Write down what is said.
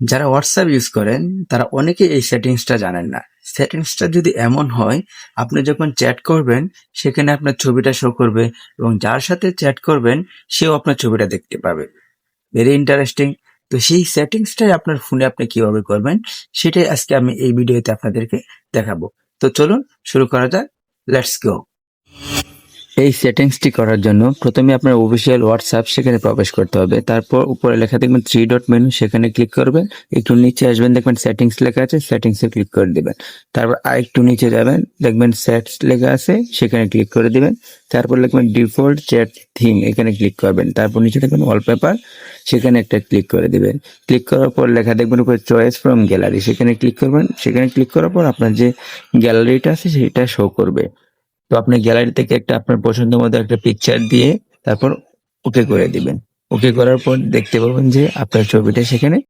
যারা WhatsApp use করেন তারা অনেকেই এই সেটিংসটা জানেন না। সেটিংসটা যদি এমন হয়, আপনি যখন চ্যাট করবেন সেখানে আপনার ছবিটা শো করবে এবং যার সাথে চ্যাট করবেন সেও আপনার ছবিটা দেখতে পাবে। Very interesting. তো সেই সেটিংসটাই আপনার ফোনে আপনি কিভাবে করবেন সেটাই আজকে আমি এই ভিডিওতে আপনাদেরকে দেখাবো। তো চলুন শুরু করা যাক। Let's go. এই সেটিংসটি করার জন্য প্রথমে আপনার অফিসিয়াল হোয়াটসঅ্যাপ সেখানে প্রবেশ করতে হবে। তারপর উপরে লেখা দেখবেন 3 ডট মেনু, সেখানে ক্লিক করবেন। একটু নিচে আসবেন, দেখবেন সেটিংস লেখা আছে, সেটিংসে ক্লিক করে দিবেন। তারপর আরেকটু নিচে যাবেন, দেখবেন সেটস লেখা আছে, সেখানে ক্লিক করে দিবেন। তারপর লিখবেন ডিফল্ট চ্যাট থিম, এখানে ক্লিক করবেন। তারপর নিচে দেখবেন ওয়ালপেপার, সেখানে একটা ক্লিক করে দিবেন। ক্লিক করার পর লেখা দেখবেন উপরে চয়েস ফ্রম গ্যালারি, সেখানে ক্লিক করবেন। সেখানে ক্লিক করার পর আপনার যে গ্যালারিটা আছে সেটা শো করবে। তো আপনি গ্যালারি থেকে একটা আপনার পছন্দ মতো একটা পিকচার দিয়ে তারপর ওকে করে দিবেন। ওকে করার পর দেখতে পাবেন যে আপনার ছবিটা সেখানে